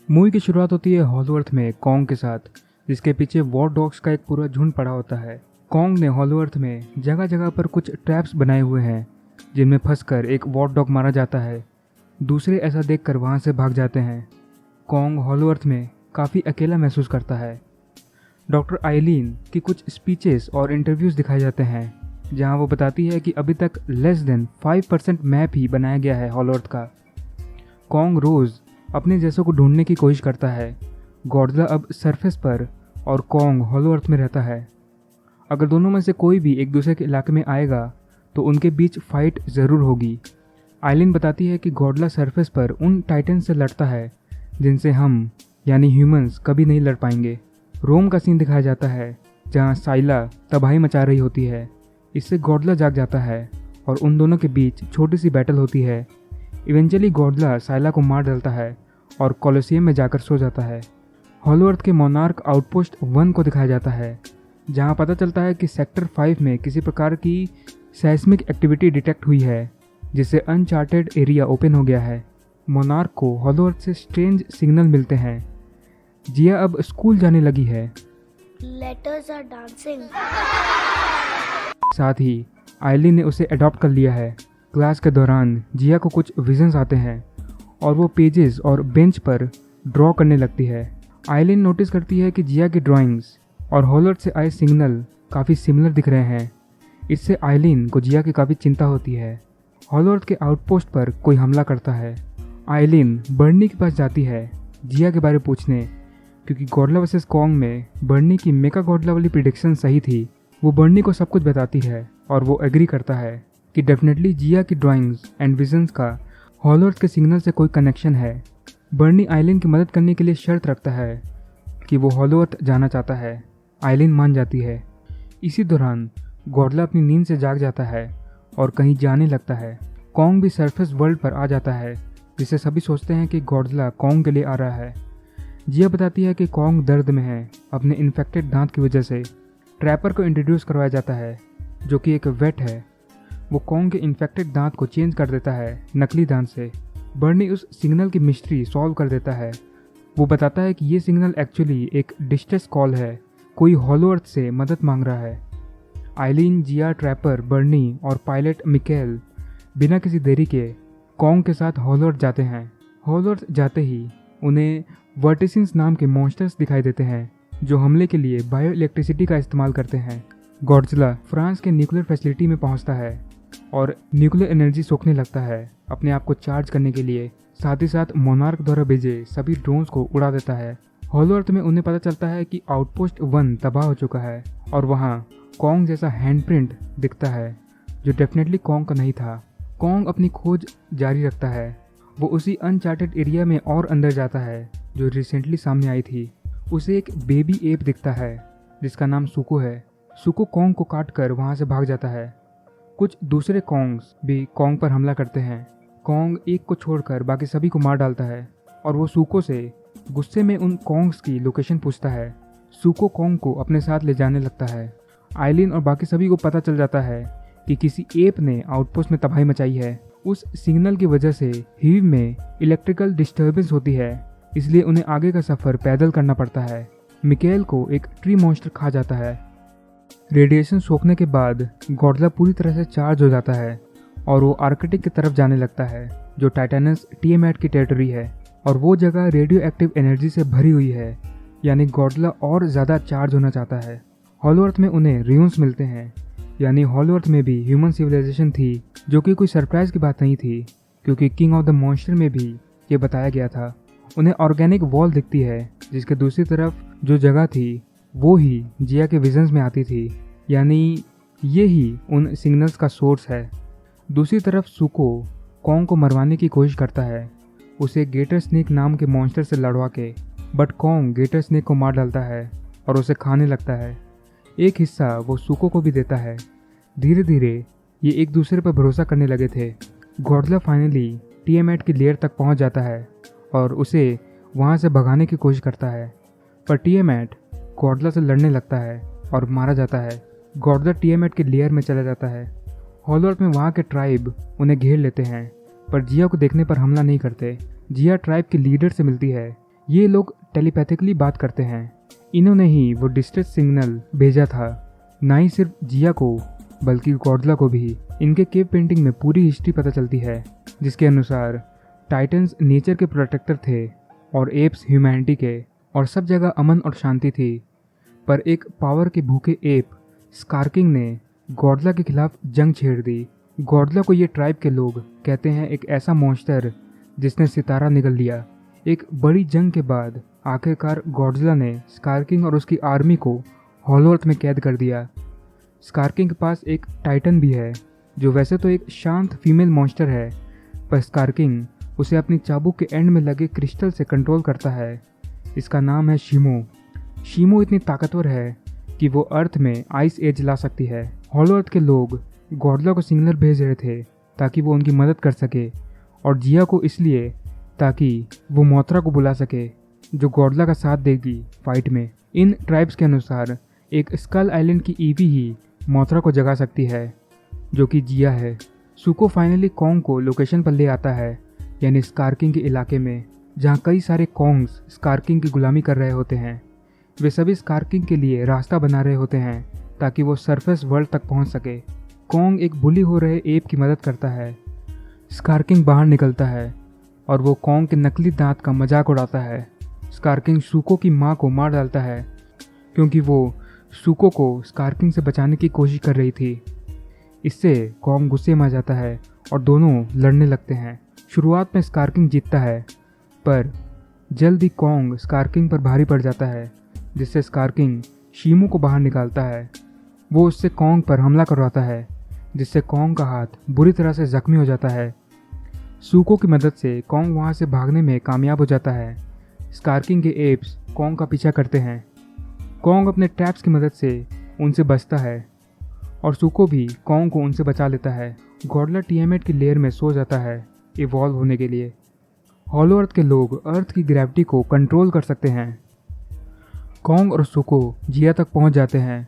Movie की शुरुआत होती है हॉलो अर्थ में कॉन्ग के साथ, जिसके पीछे वॉर डॉग्स का एक पूरा झुंड पड़ा होता है। कॉन्ग ने हॉलो अर्थ में जगह जगह पर कुछ ट्रैप्स बनाए हुए हैं जिनमें फंसकर एक वॉर डॉग मारा जाता है। दूसरे ऐसा देखकर वहां से भाग जाते हैं। कॉन्ग हॉलो अर्थ में काफ़ी अकेला महसूस करता है। डॉक्टर आइलीन की कुछ स्पीचेस और इंटरव्यूज़ दिखाए जाते हैं जहां वो बताती है कि अभी तक लेस देन 5% मैप ही बनाया गया है हॉलो अर्थ का। कॉन्ग रोज़ अपने जैसों को ढूंढने की कोशिश करता है। गॉडजिला अब सरफेस पर और कॉन्ग हॉलो अर्थ में रहता है। अगर दोनों में से कोई भी एक दूसरे के इलाके में आएगा तो उनके बीच फाइट ज़रूर होगी। आइलिन बताती है कि गॉडजिला सरफेस पर उन टाइटन से लड़ता है जिनसे हम यानी ह्यूमंस कभी नहीं लड़ पाएंगे। रोम का सीन दिखाया जाता है जहाँ साइला तबाही मचा रही होती है। इससे गॉडजिला जाग जाता है और उन दोनों के बीच छोटी सी बैटल होती है। इवेंचुअली गॉडजिला साइला को मार डालता है और कोलोसियम में जाकर सो जाता है। हॉलो अर्थ के मोनार्क आउटपोस्ट 1 को दिखाया जाता है जहां पता चलता है कि सेक्टर 5 में किसी प्रकार की सेस्मिक एक्टिविटी डिटेक्ट हुई है जिससे अनचार्टेड एरिया ओपन हो गया है। मोनार्क को हॉलो अर्थ से स्ट्रेंज सिग्नल मिलते हैं। जिया अब स्कूल जाने लगी है। Letters are dancing. साथ ही आइलिन ने उसे अडॉप्ट कर लिया है। क्लास के दौरान जिया को कुछ विजन्स आते हैं और वो पेजेस और बेंच पर ड्रॉ करने लगती है। आइलिन नोटिस करती है कि जिया की ड्राइंग्स और हॉलो अर्थ से आए सिग्नल काफ़ी सिमिलर दिख रहे हैं। इससे आइलिन को जिया की काफ़ी चिंता होती है। हॉलो अर्थ के आउटपोस्ट पर कोई हमला करता है। आइलिन बर्नी के पास जाती है जिया के बारे में पूछने, क्योंकि गॉडजिला वर्सेस कॉन्ग में बर्नी की मेका गॉडजिला वाली प्रिडिक्शन सही थी। वो बर्नी को सब कुछ बताती है और वो एग्री करता है कि डेफिनेटली जिया की ड्राइंग्स एंड विजन्स का हॉलो अर्थ के सिग्नल से कोई कनेक्शन है। बर्नी आइलिन की मदद करने के लिए शर्त रखता है कि वो हॉलो अर्थ जाना चाहता है। आइलिन मान जाती है। इसी दौरान गॉडजिला अपनी नींद से जाग जाता है और कहीं जाने लगता है। कॉन्ग भी सरफेस वर्ल्ड पर आ जाता है जिससे सभी सोचते हैं कि गॉडजिला कॉन्ग के लिए आ रहा है। जिया बताती है कि कॉन्ग दर्द में है अपने इन्फेक्टेड दांत की वजह से। ट्रैपर को इंट्रोड्यूस करवाया जाता है जो कि एक वेट है। वो कॉन्ग के इन्फेक्टेड दांत को चेंज कर देता है नकली दांत से। बर्नी उस सिग्नल की मिस्ट्री सॉल्व कर देता है। वो बताता है कि ये सिग्नल एक्चुअली एक डिस्ट्रेस कॉल है, कोई हॉलो अर्थ से मदद मांग रहा है। आइलिन, जिया, ट्रैपर, बर्नी और पायलट मिकेल बिना किसी देरी के कॉन्ग के साथ हॉलो अर्थ जाते हैं। हॉलो अर्थ जाते ही उन्हें वर्टिसिंस नाम के मॉन्स्टर्स दिखाई देते हैं जो हमले के लिए बायो इलेक्ट्रिसिटी का इस्तेमाल करते हैं। गॉडजिला फ्रांस के न्यूक्लियर फैसिलिटी में पहुंचता है और न्यूक्लियर एनर्जी सोखने लगता है अपने आप को चार्ज करने के लिए। साथ ही साथ मोनार्क द्वारा भेजे सभी ड्रोन्स को उड़ा देता है। हॉलो अर्थ में उन्हें पता चलता है कि आउटपोस्ट 1 तबाह हो चुका है और वहाँ कॉन्ग जैसा हैंडप्रिंट दिखता है जो डेफिनेटली कॉन्ग का नहीं था। कॉन्ग अपनी खोज जारी रखता है। वो उसी अनचार्टेड एरिया में और अंदर जाता है जो रिसेंटली सामने आई थी। उसे एक बेबी एप दिखता है जिसका नाम सुको है। सुको कॉन्ग को काट कर वहाँ से भाग जाता है। कुछ दूसरे कॉन्ग्स भी कॉन्ग पर हमला करते हैं। कॉन्ग एक को छोड़कर बाकी सभी को मार डालता है और वो सुको से गुस्से में उन कॉन्ग्स की लोकेशन पूछता है। सुको कॉन्ग को अपने साथ ले जाने लगता है। आइलिन और बाकी सभी को पता चल जाता है कि किसी एप ने आउटपोस्ट में तबाही मचाई है। उस सिग्नल की वजह से हीव में इलेक्ट्रिकल डिस्टर्बेंस होती है, इसलिए उन्हें आगे का सफ़र पैदल करना पड़ता है। मिकेल को एक ट्री मॉन्स्टर खा जाता है। रेडिएशन सोखने के बाद गॉडजिला पूरी तरह से चार्ज हो जाता है और वो आर्कटिक की तरफ जाने लगता है जो टाइटैनस टियामेट की टेरिटरी है और वो जगह रेडियो एक्टिव एनर्जी से भरी हुई है, यानी गॉडजिला और ज़्यादा चार्ज होना चाहता है। हॉलो अर्थ में उन्हें रियून्स मिलते हैं, यानी हॉलो अर्थ में भी ह्यूमन सिविलाइजेशन थी, जो कि कोई सरप्राइज की बात नहीं थी क्योंकि किंग ऑफ द मॉन्स्टर में भी ये बताया गया था। उन्हें ऑर्गेनिक वॉल दिखती है जिसके दूसरी तरफ जो जगह थी वो ही जिया के विजन्स में आती थी, यानी ये ही उन सिग्नल्स का सोर्स है। दूसरी तरफ सुको कॉन्ग को मरवाने की कोशिश करता है। उसे गेटर स्नेक नाम के मॉन्स्टर से लड़वा के, बट कॉन्ग गेटर स्नेक को मार डालता है और उसे खाने लगता है। एक हिस्सा वो सुको को भी देता है। धीरे धीरे ये एक दूसरे पर भरोसा करने लगे थे। गॉडजिला फाइनली टियामेट की लेयर तक पहुंच जाता है और उसे वहां से भगाने की कोशिश करता है, पर टियामेट गॉडजिला से लड़ने लगता है और मारा जाता है। गॉडजिला टियामेट की लेयर में चला जाता है। होलो अर्थ में वहाँ के ट्राइब उन्हें घेर लेते हैं, पर जिया को देखने पर हमला नहीं करते। जिया ट्राइब के लीडर से मिलती है। ये लोग टेलीपैथिकली बात करते हैं। इन्होंने ही वो डिस्ट्रेस सिग्नल भेजा था। ना ही सिर्फ जिया को बल्कि गॉडजिला को भी। इनके केव पेंटिंग में पूरी हिस्ट्री पता चलती है, जिसके अनुसार टाइटन्स नेचर के प्रोटेक्टर थे और एप्स ह्यूमैनिटी के, और सब जगह अमन और शांति थी। पर एक पावर के भूखे एप स्कारकिंग ने गॉडजिला के खिलाफ जंग छेड़ दी। गॉडजिला को ये ट्राइब के लोग कहते हैं एक ऐसा मॉन्स्टर जिसने सितारा निगल लिया। एक बड़ी जंग के बाद आखिरकार गॉडजिला ने स्कारकिंग और उसकी आर्मी को होलो अर्थ में कैद कर दिया। स्कारकिंग के पास एक टाइटन भी है, जो वैसे तो एक शांत फीमेल मॉन्स्टर है, पर स्कारकिंग उसे अपनी चाबुक के एंड में लगे क्रिस्टल से कंट्रोल करता है। इसका नाम है शीमो। शीमो इतनी ताकतवर है कि वो अर्थ में आइस एज ला सकती है। होलो अर्थ के लोग गॉडजिला को सिग्नल भेज रहे थे ताकि वो उनकी मदद कर सके, और जिया को इसलिए ताकि वो मोथरा को बुला सके, जो गॉडजिला का साथ देगी फाइट में। इन ट्राइब्स के अनुसार एक स्कल आइलैंड की ईवी ही मोथरा को जगा सकती है, जो कि जिया है। सुको फाइनली कॉन्ग को लोकेशन पर ले आता है, यानी स्कारकिंग के इलाके में, जहाँ कई सारे कॉन्ग्स स्कारकिंग की गुलामी कर रहे होते हैं। वे सभी स्कारकिंग के लिए रास्ता बना रहे होते हैं ताकि वो सरफेस वर्ल्ड तक पहुंच सके। कॉन्ग एक बुली हो रहे एप की मदद करता है। स्कारकिंग बाहर निकलता है और वो कॉन्ग के नकली दांत का मजाक उड़ाता है। स्कारकिंग सुको की माँ को मार डालता है क्योंकि वो सुको को स्कारकिंग से बचाने की कोशिश कर रही थी। इससे कॉन्ग गुस्से में आ जाता है और दोनों लड़ने लगते हैं। शुरुआत में स्कारकिंग जीतता है, पर जल्द ही कॉन्ग स्कारकिंग पर भारी पड़ जाता है, जिससे स्कारकिंग शीमो को बाहर निकालता है। वो उससे कॉन्ग पर हमला करवाता है, जिससे कॉन्ग का हाथ बुरी तरह से जख्मी हो जाता है। सुको की मदद से कॉन्ग वहाँ से भागने में कामयाब हो जाता है। स्कारकिंग के एप्स कॉन्ग का पीछा करते हैं। कॉन्ग अपने ट्रैप्स की मदद से उनसे बचता है और सुको भी कॉन्ग को उनसे बचा लेता है। गॉडजिला टियामेट की लेयर में सो जाता है इवॉल्व होने के लिए। होलो अर्थ के लोग अर्थ की ग्रेविटी को कंट्रोल कर सकते हैं। कॉन्ग और सुको जिया तक पहुंच जाते हैं।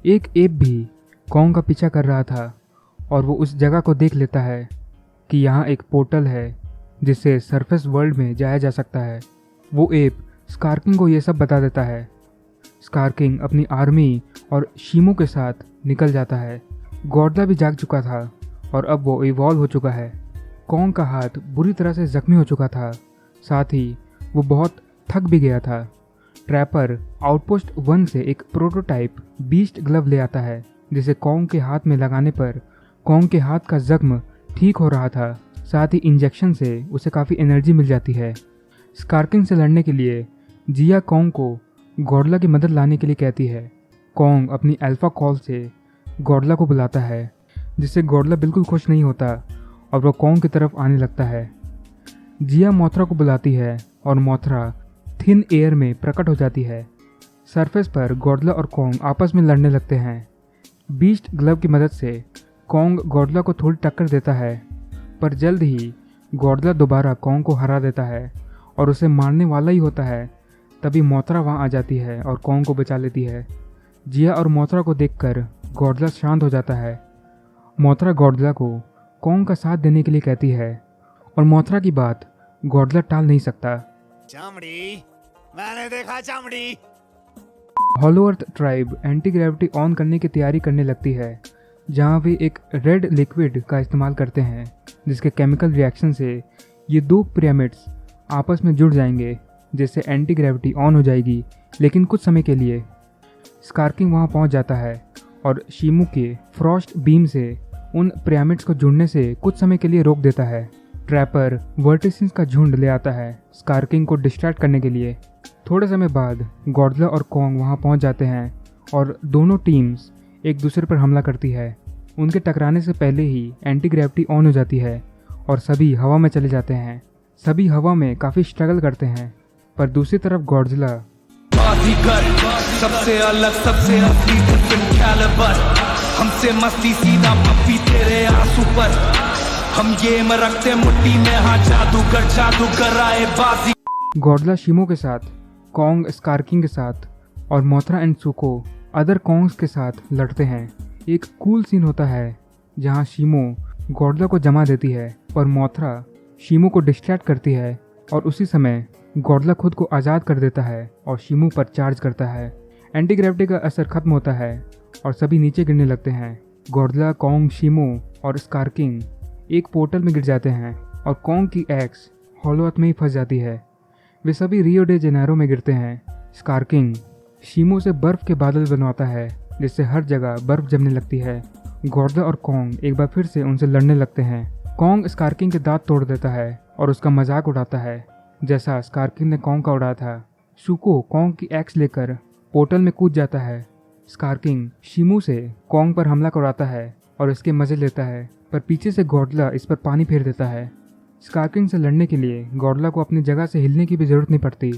एक एप भी कॉन्ग का पीछा कर रहा था और वो उस जगह को देख लेता है कि यहाँ एक पोर्टल है जिससे सरफेस वर्ल्ड में जाया जा सकता है। वो एप स्कारकिंग को ये सब बता देता है। स्कारकिंग अपनी आर्मी और शीमो के साथ निकल जाता है। गॉडजिला भी जाग चुका था और अब वो इवॉल्व हो चुका है। कॉन्ग का हाथ बुरी तरह से जख्मी हो चुका था, साथ ही वो बहुत थक भी गया था। ट्रैपर आउटपोस्ट 1 से एक प्रोटोटाइप बीस्ट ग्लव ले आता है, जिसे कॉन्ग के हाथ में लगाने पर कॉन्ग के हाथ का जख्म ठीक हो रहा था। साथ ही इंजेक्शन से उसे काफ़ी एनर्जी मिल जाती है। स्कारकिंग से लड़ने के लिए जिया कॉन्ग को गॉडजिला की मदद लाने के लिए कहती है। कॉन्ग अपनी अल्फा कॉल से गॉडजिला को बुलाता है, जिससे गॉडजिला बिल्कुल खुश नहीं होता और वो कॉन्ग की तरफ आने लगता है। जिया मोथरा को बुलाती है और मोथरा थिन एयर में प्रकट हो जाती है। सरफेस पर गॉडजिला और कॉन्ग आपस में लड़ने लगते हैं। बीस्ट ग्लव की मदद से कॉन्ग गॉडजिला को थोड़ी टक्कर देता है, पर जल्द ही गॉडजिला दोबारा कॉन्ग को हरा देता है और उसे मारने वाला ही होता है। तभी मोथरा वहाँ आ जाती है और कॉन्ग को बचा लेती है। जिया और मोथरा को देखकर गॉडजिला शांत हो जाता है। मोथरा गॉडजिला को कॉन्ग का साथ देने के लिए कहती है और मोथरा की बात गॉडजिला टाल नहीं सकता। चमड़ी, मैंने देखा चमड़ी। होलो अर्थ ट्राइब एंटी ग्रेविटी ऑन करने की तैयारी करने लगती है, जहाँ वे एक रेड लिक्विड का इस्तेमाल करते हैं, जिसके केमिकल रिएक्शन से ये दो पिरामिड्स आपस में जुड़ जाएंगे, जिससे एंटी ग्रेविटी ऑन हो जाएगी, लेकिन कुछ समय के लिए। स्कारकिंग वहाँ पहुँच जाता है और शीमो के फ्रॉस्ट बीम से उन पिरामिड्स को जुड़ने से कुछ समय के लिए रोक देता है। ट्रैपर वर्टिसेस का झुंड ले आता है स्कारकिंग को डिस्ट्रैक्ट करने के लिए। थोड़े समय बाद गॉडजिला और कॉन्ग वहां पहुंच जाते हैं और दोनों टीम्स एक दूसरे पर हमला करती है। उनके टकराने से पहले ही एंटी ग्रेविटी ऑन हो जाती है और सभी हवा में चले जाते हैं। सभी हवा में काफ़ी स्ट्रगल करते हैं, पर दूसरी तरफ गॉडजिला बाजीगर सबसे अलग सबसे असली डिफरेंट कैलिबर, हमसे मस्ती सीधा पप्पी तेरे आंसू पर, हम गेम रखते मुट्ठी में, हाँ जादूगर आए बाजी। गॉडजिला शीमो के साथ, कॉन्ग स्कारकिंग के साथ और मोथरा एंड सुको अदर कॉन्ग्स के साथ लड़ते हैं। एक कूल सीन होता है जहां शीमो गॉडजिला को जमा देती है और मोथरा शीमो को डिस्ट्रैक्ट करती है, और उसी समय गॉडजिला खुद को आज़ाद कर देता है और शीमो पर चार्ज करता है। एंटी ग्रेविटी का असर खत्म होता है और सभी नीचे गिरने लगते हैं। गॉडजिला, कॉन्ग, शीमो और स्कारकिंग एक पोर्टल में गिर जाते हैं और कॉन्ग की एक्स हॉलो अर्थ में ही फंस जाती है। वे सभी रियो डे जेनेरो में गिरते हैं। स्कारकिंग शीमो से बर्फ के बादल बनवाता है जिससे हर जगह बर्फ जमने लगती है। गॉडजिला और कॉन्ग एक बार फिर से उनसे लड़ने लगते हैं। कॉन्ग स्कारकिंग के दांत तोड़ देता है और उसका मजाक उड़ाता है जैसा स्कारकिंग ने कॉन्ग का उड़ाया था। सुको कॉन्ग की एक्स लेकर पोर्टल में कूद जाता है। स्कारकिंग शीमो से कॉन्ग पर हमला कराता है और इसके मजे लेता है, पर पीछे से गॉडजिला इस पर पानी फेर देता है। स्कारकिंग से लड़ने के लिए गॉडजिला को अपनी जगह से हिलने की भी जरूरत नहीं पड़ती।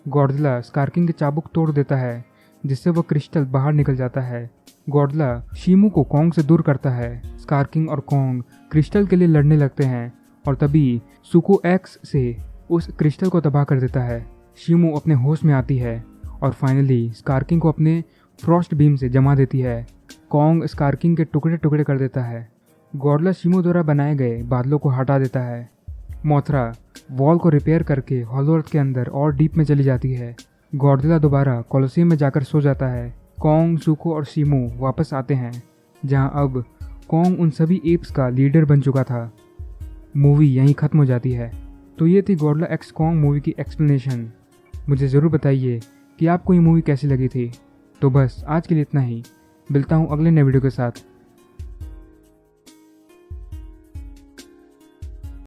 गॉडजिला स्कारकिंग के चाबुक तोड़ देता है जिससे वो क्रिस्टल बाहर निकल जाता है। गॉडजिला शीमो को कॉन्ग से दूर करता है। स्कारकिंग और कॉन्ग क्रिस्टल के लिए लड़ने लगते हैं और तभी सुको एक्स से उस क्रिस्टल को तबाह कर देता है। शीमो अपने होश में आती है और फाइनली स्कारकिंग को अपने फ्रॉस्ट बीम से जमा देती है। कॉन्ग स्कारकिंग के टुकड़े टुकड़े कर देता है। गॉडजिला शीमो द्वारा बनाए गए बादलों को हटा देता है। मोथरा वॉल को रिपेयर करके हॉलो अर्थ के अंदर और डीप में चली जाती है। गॉडजिला दोबारा कोलोसियम में जाकर सो जाता है। कॉन्ग, सुको और शीमो वापस आते हैं जहां अब कॉन्ग उन सभी एप्स का लीडर बन चुका था। मूवी यहीं ख़त्म हो जाती है। तो ये थी गॉडजिला एक्स कॉन्ग मूवी की एक्सप्लेनेशन। मुझे ज़रूर बताइए कि आपको ये मूवी कैसी लगी थी। तो बस आज के लिए इतना ही। मिलता हूँ अगले नए वीडियो के साथ।